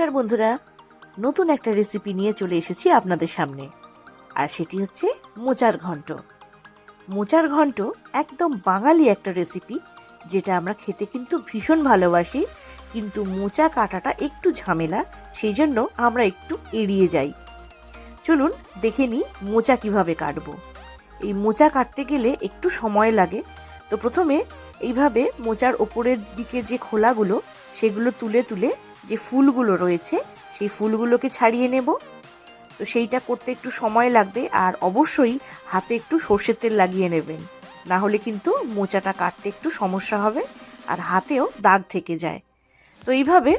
নমস্কার বন্ধুরা, নতুন একটা রেসিপি নিয়ে চলে এসেছি আপনাদের সামনে। আর সেটি হচ্ছে মোচার ঘন্ট। মোচার ঘন্ট একদম বাঙালি একটা রেসিপি, যেটা আমরা খেতে কিন্তু ভীষণ ভালোবাসি। কিন্তু মোচা কাটাটা একটু ঝামেলা, সেই জন্য আমরা একটু এড়িয়ে যাই। চলুন দেখে নিই মোচা কিভাবে কাটবো। এই মোচা কাটতে গেলে একটু সময় লাগে। তো প্রথমে এইভাবে মোচার ওপরের দিকে যে খোলাগুলো, সেগুলো তুলে তুলে যে ফুলগুলো রয়েছে সেই ফুলগুলোকে ছাড়িয়ে নেব। তো সেইটা করতে একটু সময় লাগবে, আর অবশ্যই হাতে একটু সর্ষের তেল লাগিয়ে নেবেন, না হলে কিন্তু মোচাটা কাটতে একটু সমস্যা হবে আর হাতেও দাগ থেকে যায়। তো এইভাবে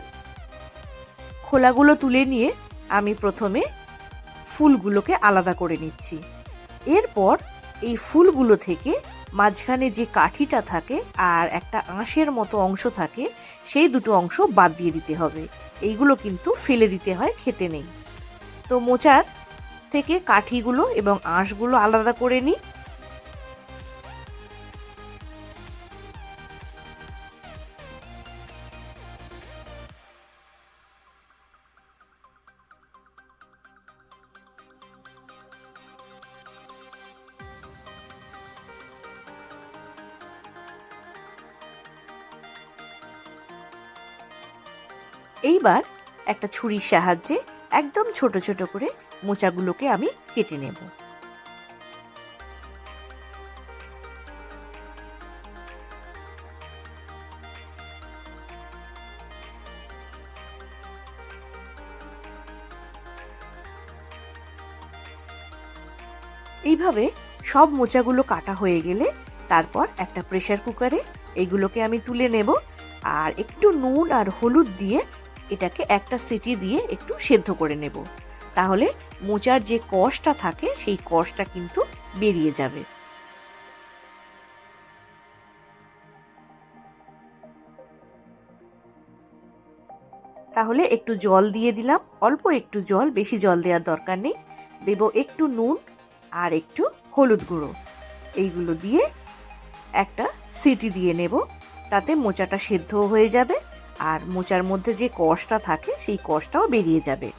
খোলাগুলো তুলে নিয়ে আমি প্রথমে ফুলগুলোকে আলাদা করে নিচ্ছি। এরপর এই ফুলগুলো থেকে মাঝখানে যে কাঠিটা থাকে আর একটা আঁশের মতো অংশ থাকে, সেই দুটো অংশ বাদ দিয়ে দিতে হবে। এইগুলো কিন্তু ফেলে দিতে হয়, খেতে নেই। তো মোচার থেকে কাঠিগুলো এবং আঁশগুলো আলাদা করে নিই। এইবার একটা ছুরির সাহায্যে একদম ছোট ছোট করে মোচাগুলোকে আমি কেটে নেব। এইভাবে সব মোচাগুলো কাটা হয়ে গেলে তারপর একটা প্রেসার কুকারে এইগুলোকে আমি তুলে নেব, আর একটু নুন আর হলুদ দিয়ে এটাকে একটা সিটি দিয়ে একটু সেদ্ধ করে নেব। তাহলে মোচার যে কষটা থাকে সেই কষটা কিন্তু বেরিয়ে যাবে। তাহলে একটু জল দিয়ে দিলাম, অল্প একটু জল, বেশি জল দেওয়ার দরকার নেই। দেব একটু নুন আর একটু হলুদ গুঁড়ো। এইগুলো দিয়ে একটা সিটি দিয়ে নেব, তাতে মোচাটা সেদ্ধ হয়ে যাবে আর মোচার মধ্যে যে কষটা থাকে সেই কষটাও বেরিয়ে যাবে।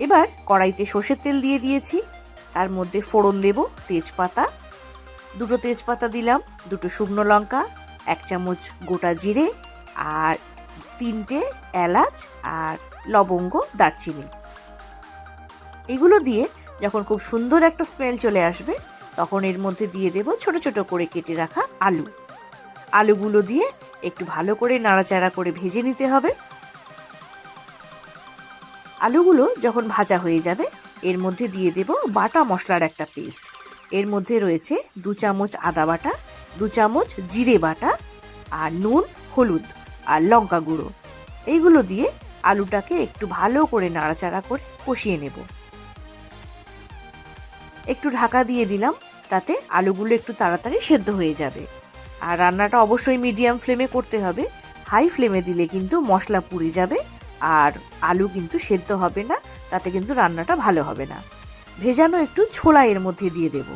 এবার কড়াইতে সর্ষের তেল দিয়ে দিয়েছি, তার মধ্যে ফোড়ন দেব তেজপাতা, দুটো তেজপাতা দিলাম, দুটো শুকনো লঙ্কা, 1 চামচ গোটা জিরে আর 3টে এলাচ আর লবঙ্গ, দারচিনি। এগুলো দিয়ে যখন খুব সুন্দর একটা স্মেল চলে আসবে, তখন এর মধ্যে দিয়ে দেব ছোট ছোট করে কেটে রাখা আলু। আলুগুলো দিয়ে একটু ভালো করে নাড়াচাড়া করে ভেজে নিতে হবে। আলুগুলো যখন ভাজা হয়ে যাবে, এর মধ্যে দিয়ে দেব বাটা মশলার একটা পেস্ট। এর মধ্যে রয়েছে 2 চামচ আদা বাটা, 2 চামচ জিরে বাটা আর নুন, হলুদ আর লঙ্কা গুঁড়ো। এইগুলো দিয়ে আলুটাকে একটু ভালো করে নাড়াচাড়া করে কষিয়ে নেব। একটু ঢাকা দিয়ে দিলাম, তাতে আলুগুলো একটু তাড়াতাড়ি সেদ্ধ হয়ে যাবে। আর রান্নাটা অবশ্যই মিডিয়াম ফ্লেমে করতে হবে, হাই ফ্লেমে দিলে কিন্তু মশলা পুড়ে যাবে আর আলু কিন্তু সেদ্ধ হবে না, তাতে কিন্তু রান্নাটা ভালো হবে না। ভেজানো একটু ছোলা এর মধ্যে দিয়ে দেব।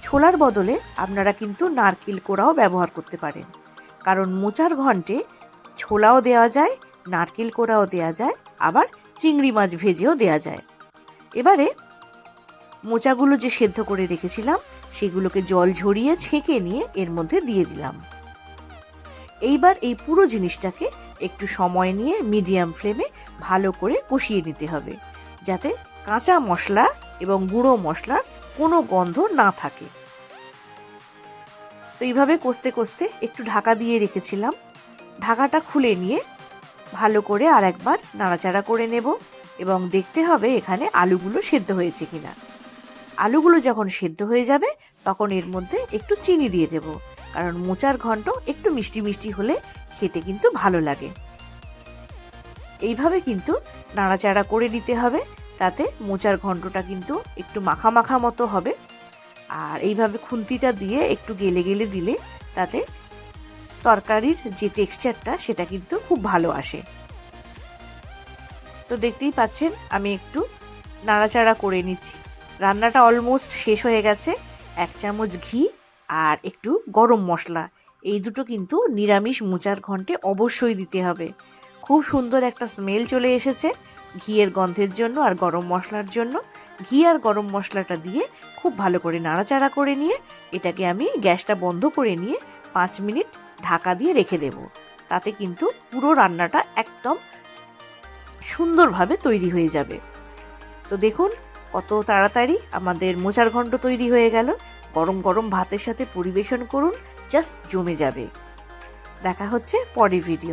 ছোলার বদলে আপনারা কিন্তু নারকেল কোড়াও ব্যবহার করতে পারেন, কারণ মোচার ঘন্টে ছোলাও দেওয়া যায়, নারকেল কোড়াও দেওয়া যায়, আবার চিংড়ি মাছ ভেজেও দেওয়া যায়। এবারে মোচাগুলো যে সেদ্ধ করে রেখেছিলাম সেগুলোকে জল ঝরিয়ে ছেঁকে নিয়ে এর মধ্যে দিয়ে দিলাম। এইবার এই পুরো জিনিসটাকে একটু সময় নিয়ে মিডিয়াম ফ্লেমে ভালো করে কষিয়ে নিতে হবে, যাতে কাঁচা মশলা এবং গুঁড়ো মশলার কোনো গন্ধ না থাকে। তো এইভাবে কষতে কষতে একটু ঢাকা দিয়ে রেখেছিলাম, ঢাকাটা খুলে নিয়ে ভালো করে আর একবার নাড়াচাড়া করে নেব এবং দেখতে হবে এখানে আলুগুলো সেদ্ধ হয়েছে কিনা। আলুগুলো যখন সেদ্ধ হয়ে যাবে, তখন এর মধ্যে একটু চিনি দিয়ে দেব, কারণ মোচার ঘন্ট একটু মিষ্টি মিষ্টি হলে খেতে কিন্তু ভালো লাগে। এইভাবে কিন্তু নাড়াচাড়া করে নিতে হবে, তাতে মোচার ঘন্টটা কিন্তু একটু মাখা মাখা মতো হবে। আর এইভাবে খুন্তিটা দিয়ে একটু গেলে গেলে দিলে তাতে তরকারির যে টেক্সচারটা সেটা কিন্তু খুব ভালো আসে। তো দেখতেই পাচ্ছেন আমি একটু নাড়াচাড়া করে নিচ্ছি। রান্নাটা অলমোস্ট শেষ হয়ে গেছে। 1 চামচ ঘি আর একটু গরম মশলা, এই দুটো কিন্তু নিরামিষ মোচার ঘন্টে অবশ্যই দিতে হবে। খুব সুন্দর একটা স্মেল চলে এসেছে ঘিয়ের গন্ধের জন্য আর গরম মশলার জন্য। ঘি আর গরম মশলাটা দিয়ে খুব ভালো করে নাড়াচাড়া করে নিয়ে এটাকে আমি গ্যাসটা বন্ধ করে নিয়ে 5 মিনিট ঢাকা দিয়ে রেখে দেব। তাতে কিন্তু পুরো রান্নাটা একদম সুন্দরভাবে তৈরি হয়ে যাবে। তো দেখুন কত তাড়াতাড়ি আমাদের মোচার ঘন্ট তৈরি হয়ে গেল। গরম গরম ভাতের সাথে পরিবেশন করুন, জাস্ট জমে যাবে। দেখা হচ্ছে পরের ভিডিও।